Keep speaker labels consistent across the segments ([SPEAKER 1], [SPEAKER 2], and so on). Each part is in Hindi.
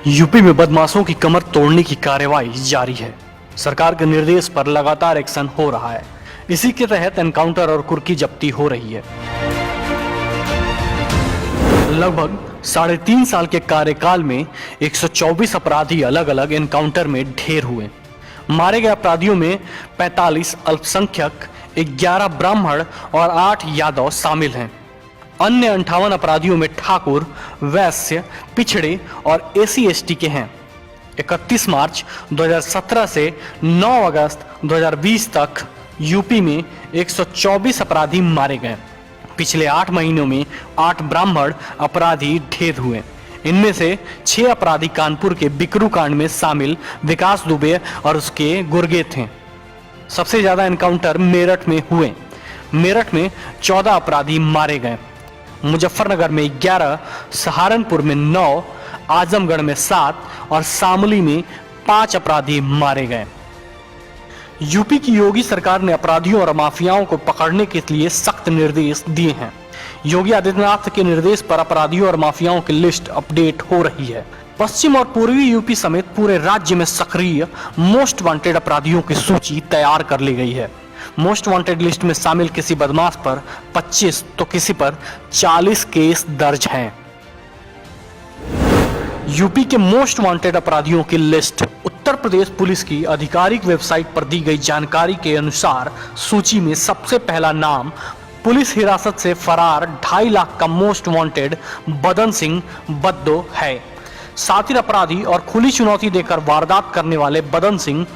[SPEAKER 1] यूपी में बदमाशों की कमर तोड़ने की कार्रवाई जारी है। सरकार के निर्देश पर लगातार एक्शन हो रहा है। इसी के तहत एनकाउंटर और कुर्की जब्ती हो रही है। लगभग 3.5 साल के कार्यकाल में 124 अपराधी अलग अलग एनकाउंटर में ढेर हुए। मारे गए अपराधियों में 45 अल्पसंख्यक, 11 ब्राह्मण और 8 यादव शामिल हैं। अन्य 58 अपराधियों में ठाकुर, वैश्य, पिछड़े और SC/ST के हैं। 31 मार्च 2017 से 9 अगस्त 2020 तक यूपी में 124 अपराधी मारे गए। पिछले 8 महीनों में 8 ब्राह्मण अपराधी ढेर हुए। इनमें से 6 अपराधी कानपुर के बिकरू कांड में शामिल विकास दुबे और उसके गुर्गे थे। सबसे ज्यादा एनकाउंटर मेरठ में हुए। मेरठ में 14 अपराधी मारे गए। मुजफ्फरनगर में 11, सहारनपुर में 9, आजमगढ़ में 7 और शामली में 5 अपराधी मारे गए। यूपी की योगी सरकार ने अपराधियों और माफियाओं को पकड़ने के लिए सख्त निर्देश दिए हैं। योगी आदित्यनाथ के निर्देश पर अपराधियों और माफियाओं की लिस्ट अपडेट हो रही है। पश्चिम और पूर्वी यूपी समेत पूरे राज्य में सक्रिय मोस्ट वांटेड अपराधियों की सूची तैयार कर ली गई है। मोस्ट वांटेड लिस्ट में शामिल किसी बदमाश पर 25 तो किसी पर 40 केस दर्ज हैं। यूपी के मोस्ट वांटेड अपराधियों की लिस्ट उत्तर प्रदेश पुलिस की आधिकारिक वेबसाइट पर दी गई जानकारी के अनुसार सूची में सबसे पहला नाम पुलिस हिरासत से फरार 2.5 लाख का मोस्ट वांटेड बदन सिंह बद्दो है। सातिर अपराधी और खुली चुनौती देकर वारदात करने वाले बदन सिंह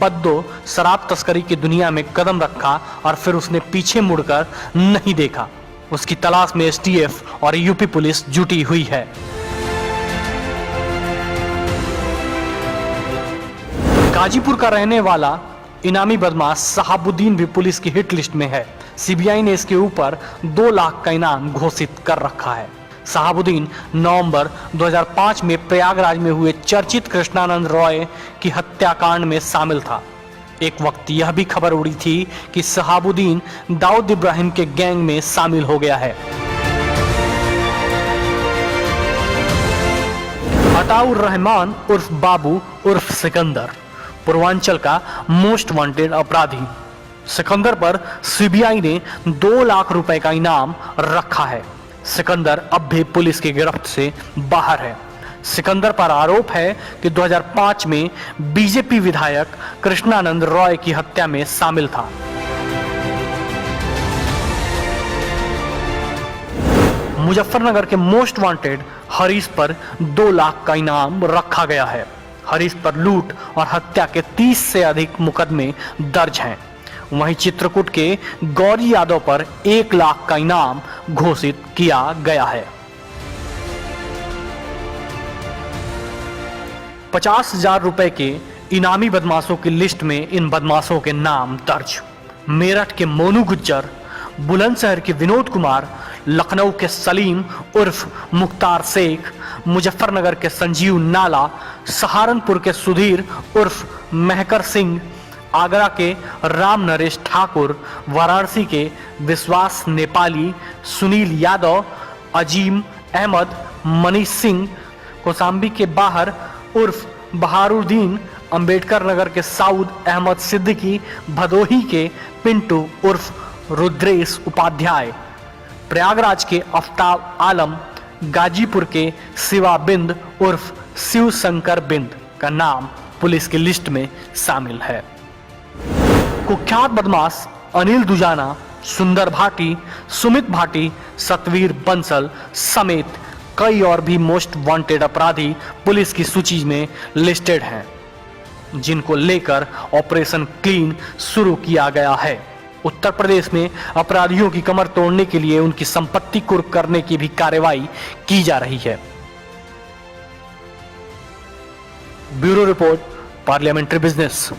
[SPEAKER 1] बद्दो शराब तस्करी की दुनिया में कदम रखा और फिर उसने पीछे मुड़कर नहीं देखा। उसकी तलाश में STF और यूपी पुलिस जुटी हुई है। गाजीपुर का रहने वाला इनामी बदमाश शहाबुद्दीन भी पुलिस की हिट लिस्ट में है। CBI ने इसके ऊपर 2 लाख का इनाम घोषित कर रखा है। शहाबुद्दीन नवंबर 2005 में प्रयागराज में हुए चर्चित कृष्णानंद रॉय की हत्याकांड में शामिल था। एक वक्त यह भी खबर उड़ी थी कि शहाबुद्दीन दाऊद इब्राहिम के गैंग में शामिल हो गया है। अताउर रहमान उर्फ बाबू उर्फ सिकंदर पूर्वांचल का मोस्ट वांटेड अपराधी। सिकंदर पर CBI ने 2 लाख रुपए का इनाम रखा है। सिकंदर अब भी पुलिस की गिरफ्त से बाहर है। सिकंदर पर आरोप है कि 2005 में BJP विधायक कृष्णानंद रॉय की हत्या में शामिल था। मुजफ्फरनगर के मोस्ट वांटेड हरीश पर 2 लाख का इनाम रखा गया है। हरीश पर लूट और हत्या के 30 से अधिक मुकदमे दर्ज हैं। वहीं चित्रकूट के गौरी यादव पर 1 लाख का इनाम घोषित किया गया है। 50,000 रुपए के इनामी बदमाशों की लिस्ट में इन बदमाशों के नाम दर्ज। मेरठ के मोनू गुज्जर, बुलंदशहर के विनोद कुमार, लखनऊ के सलीम उर्फ मुख्तार शेख, मुजफ्फरनगर के संजीव नाला, सहारनपुर के सुधीर उर्फ महकर सिंह, आगरा के राम नरेश ठाकुर, वाराणसी के विश्वास नेपाली, सुनील यादव, अजीम अहमद, मनीष सिंह, कौसाम्बी के बाहर उर्फ बहारुद्दीन, अंबेडकर नगर के साउद अहमद सिद्दीकी, भदोही के पिंटू उर्फ रुद्रेश उपाध्याय, प्रयागराज के आफ्ताब आलम, गाजीपुर के शिवा बिंद उर्फ शिव शंकर बिंद का नाम पुलिस की लिस्ट में शामिल है। कुख्यात बदमाश अनिल दुजाना, सुंदर भाटी, सुमित भाटी, सतवीर बंसल समेत कई और भी मोस्ट वांटेड अपराधी पुलिस की सूची में लिस्टेड हैं, जिनको लेकर ऑपरेशन क्लीन शुरू किया गया है। उत्तर प्रदेश में अपराधियों की कमर तोड़ने के लिए उनकी संपत्ति कुर्क करने की भी कार्रवाई की जा रही है। Bureau report, parliamentary business.